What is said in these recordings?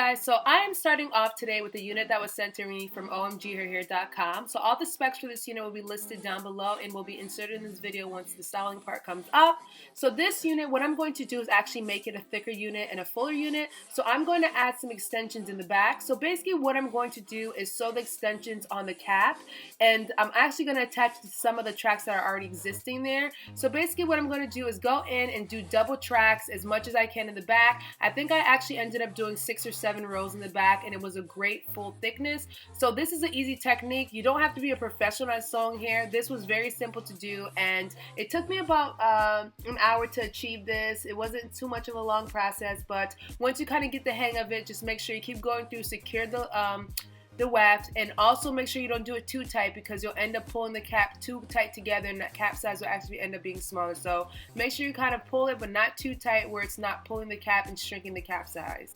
guys, so I am starting off today with a unit that was sent to me from Omgherhair.com. So all the specs for this unit will be listed down below and will be inserted in this video once the styling part comes up. So this unit, what I'm going to do is actually make it a thicker unit and a fuller unit. So I'm going to add some extensions in the back. So basically what I'm going to do is sew the extensions on the cap, and I'm actually going to attach some of the tracks that are already existing there. So basically what I'm going to do is go in and do double tracks as much as I can in the back. I think I actually ended up doing 6 or 7 rows in the back, and it was a great full thickness. So this is an easy technique. You don't have to be a professional at sewing hair. This was very simple to do, and it took me about an hour to achieve this. It wasn't too much of a long process, but once you kind of get the hang of it, just make sure you keep going through, secure the weft, and also make sure you don't do it too tight because you'll end up pulling the cap too tight together, and that cap size will actually end up being smaller. So make sure you kind of pull it, but not too tight where it's not pulling the cap and shrinking the cap size.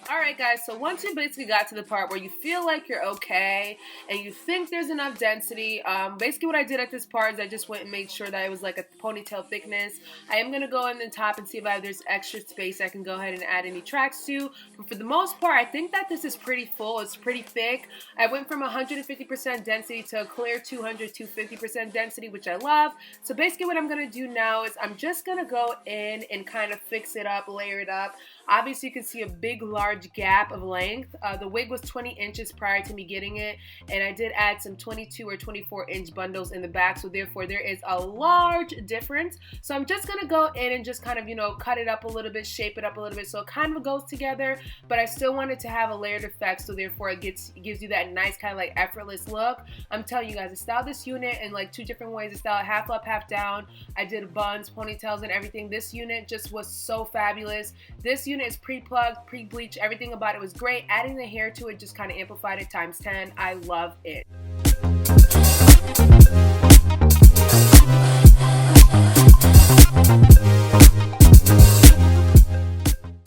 Alright guys, so once you basically got to the part where you feel like you're okay and you think there's enough density, basically what I did at this part is I just went and made sure that it was like a ponytail thickness. I am going to go in the top and see if there's extra space I can go ahead and add any tracks to, but for the most part I think that this is pretty full. It's pretty thick. I went from 150% density to a clear 200-250% density, which I love. So basically what I'm going to do now is I'm just going to go in and kind of fix it up, layer it up. Obviously you can see a big large gap of length. The wig was 20 inches prior to me getting it, and I did add some 22 or 24 inch bundles in the back, so therefore there is a large difference. So I'm just gonna go in and just kind of, you know, cut it up a little bit, shape it up a little bit so it kind of goes together, but I still want it to have a layered effect, so therefore it gives you that nice kind of like effortless look. I'm telling you guys, I styled this unit in like 2 different ways. I styled half up, half down. I did buns, ponytails, and everything. This unit just was so fabulous. This unit is pre-plucked, pre-bleached, everything about it was great. Adding the hair to it just kind of amplified it times 10. I love it.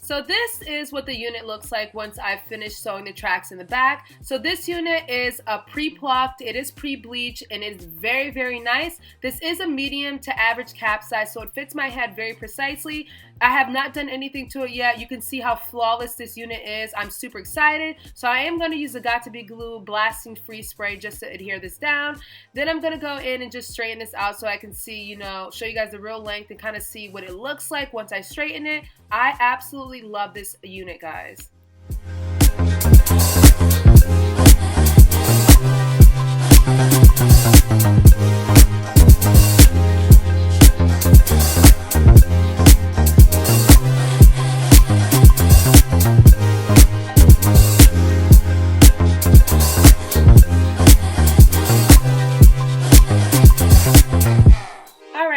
So this is what the unit looks like once I've finished sewing the tracks in the back. So this unit is a pre-plucked, it is pre-bleached, and it is very, very nice. This is a medium to average cap size, so it fits my head very precisely. I have not done anything to it yet. You can see how flawless this unit is. I'm super excited. So I am going to use the Got2b Glue blasting free spray just to adhere this down. Then I'm going to go in and just straighten this out so I can see, you know, show you guys the real length and kind of see what it looks like once I straighten it. I absolutely love this unit, guys.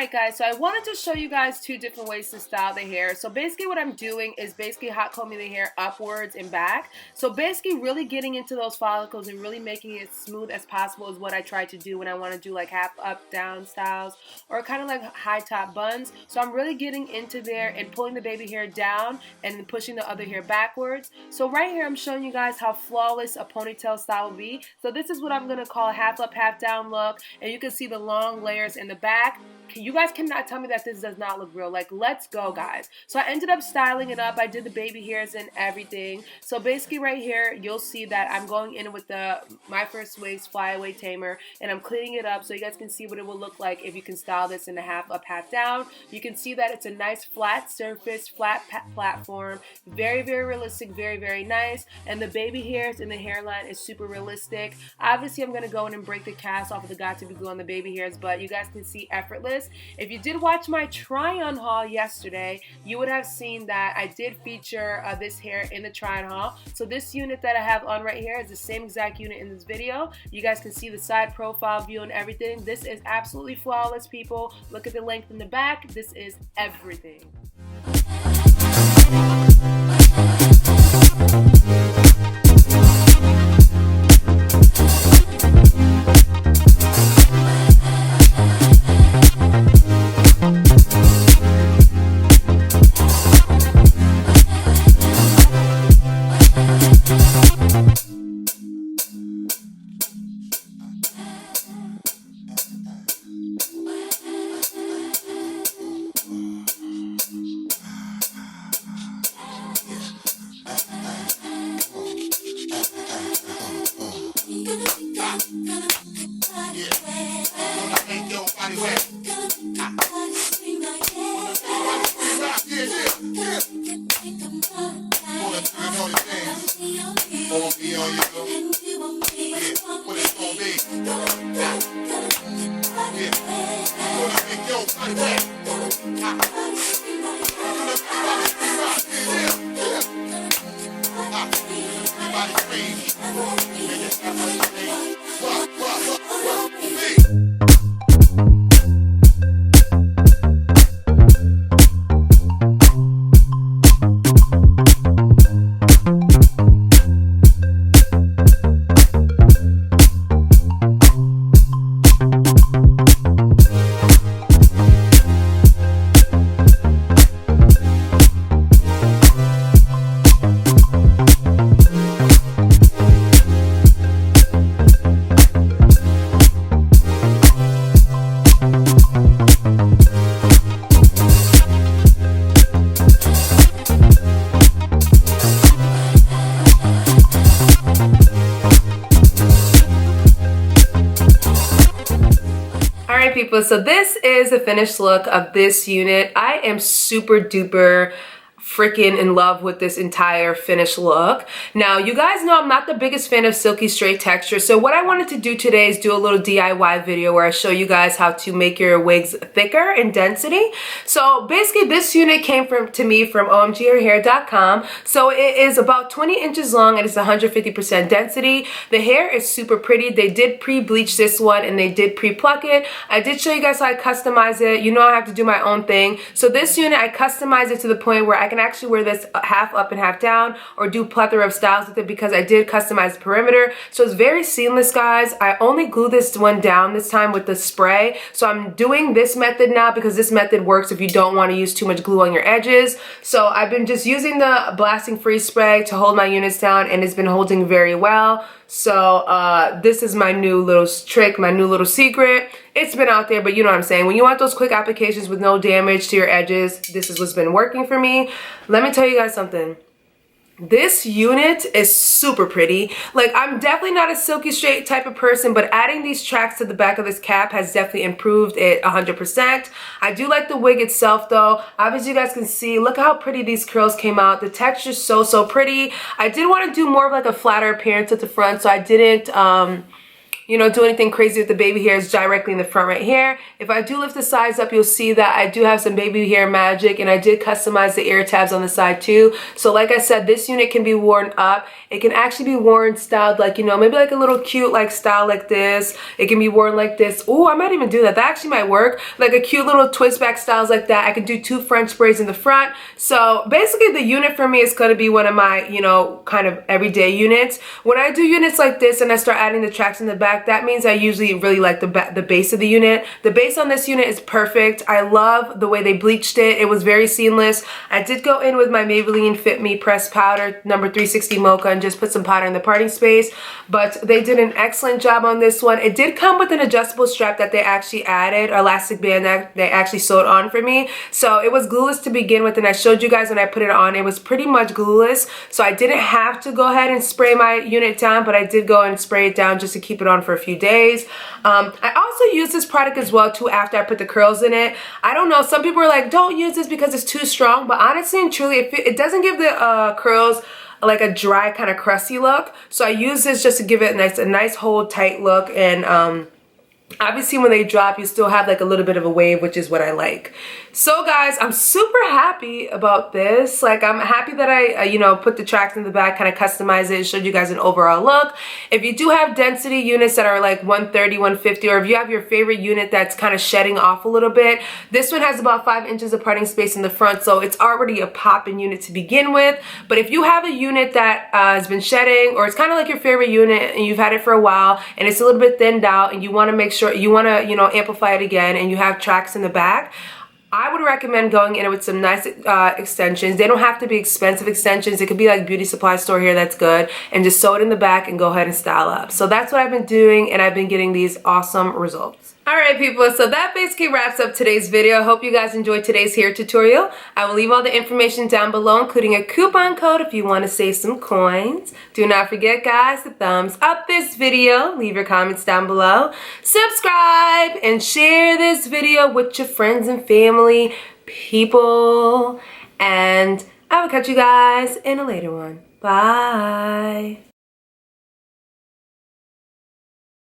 Guys, so I wanted to show you guys 2 different ways to style the hair. So basically what I'm doing is basically hot combing the hair upwards and back. So basically really getting into those follicles and really making it smooth as possible is what I try to do when I want to do like half up down styles or kind of like high top buns. So I'm really getting into there and pulling the baby hair down and then pushing the other hair backwards. So right here I'm showing you guys how flawless a ponytail style will be. So this is what I'm going to call a half up half down look, and you can see the long layers in the back. You guys cannot tell me that this does not look real. Like, let's go, guys. So I ended up styling it up. I did the baby hairs and everything. So basically right here, you'll see that I'm going in with the My First Wigs Flyaway Tamer, and I'm cleaning it up so you guys can see what it will look like if you can style this in a half up, half down. You can see that it's a nice flat surface, flat platform. Very, very realistic, very, very nice. And the baby hairs and the hairline is super realistic. Obviously, I'm going to go in and break the cast off of the Got2b Glue on the baby hairs, but you guys can see effortless. If you did watch my try-on haul yesterday, you would have seen that I did feature this hair in the try-on haul. So this unit that I have on right here is the same exact unit in this video. You guys can see the side profile view and everything. This is absolutely flawless, people. Look at the length in the back. This is everything. People, so this is the finished look of this unit. I am super duper freaking in love with this entire finished look. Now, you guys know I'm not the biggest fan of silky straight texture, so what I wanted to do today is do a little DIY video where I show you guys how to make your wigs thicker in density. So basically this unit came to me from Omgherhair.com. So it is about 20 inches long and it's 150% density. The hair is super pretty. They did pre-bleach this one and they did pre-pluck it. I did show you guys how I customize it. You know I have to do my own thing. So this unit, I customized it to the point where I can actually wear this half up and half down or do plethora of styles with it because I did customize the perimeter. So it's very seamless, guys. I only glue this one down this time with the spray. So I'm doing this method now because this method works if you don't want to use too much glue on your edges. So I've been just using the blasting free spray to hold my units down and it's been holding very well. So this is my new little trick, my new little secret. It's been out there, but you know what I'm saying. When you want those quick applications with no damage to your edges, this is what's been working for me. Let me tell you guys something. This unit is super pretty. Like, I'm definitely not a silky straight type of person, but adding these tracks to the back of this cap has definitely improved it 100%. I do like the wig itself though. Obviously you guys can see, look how pretty these curls came out. The texture is so pretty. I did want to do more of like a flatter appearance at the front, so I didn't you know, do anything crazy with the baby hairs directly in the front right here. If I do lift the sides up, you'll see that I do have some baby hair magic, and I did customize the ear tabs on the side too. So like I said, this unit can be worn up. It can actually be worn styled like, you know, maybe like a little cute like style like this. It can be worn like this. Oh, I might even do that. That actually might work. Like a cute little twist back styles like that. I can do 2 French braids in the front. So basically the unit for me is going to be one of my, you know, kind of everyday units. When I do units like this and I start adding the tracks in the back, that means I usually really like the base of the unit. The base on this unit is perfect. I love the way they bleached it. It was very seamless. I did go in with my Maybelline Fit Me pressed powder number 360 Mocha and just put some powder in the parting space, but they did an excellent job on this one. It did come with an adjustable strap that they actually added, or elastic band that they actually sewed on for me. So it was glueless to begin with, and I showed you guys when I put it on, it was pretty much glueless. So I didn't have to go ahead and spray my unit down, but I did go and spray it down just to keep it on for a few days. I also use this product as well too after I put the curls in it. I don't know, some people are like, don't use this because it's too strong, but honestly and truly, it doesn't give the curls like a dry kind of crusty look. So I use this just to give it a nice hold tight look, and obviously when they drop you still have like a little bit of a wave, which is what I like. So guys, I'm super happy about this. Like, I'm happy that I you know, put the tracks in the back, kind of customized it, showed you guys an overall look. If you do have density units that are like 130, 150, or if you have your favorite unit that's kind of shedding off a little bit, this one has about 5 inches of parting space in the front, so it's already a popping unit to begin with. But if you have a unit that has been shedding, or it's kind of like your favorite unit and you've had it for a while and it's a little bit thinned out and you want to make sure, you want to, you know, amplify it again, and you have tracks in the back, I would recommend going in with some nice extensions. They don't have to be expensive extensions. It could be like beauty supply store here that's good, and just sew it in the back and go ahead and style up. So that's what I've been doing, and I've been getting these awesome results. Alright people, so that basically wraps up today's video. I hope you guys enjoyed today's hair tutorial. I will leave all the information down below, including a coupon code if you want to save some coins. Do not forget, guys, to thumbs up this video, leave your comments down below, subscribe, and share this video with your friends and family, people, and I will catch you guys in a later one. Bye!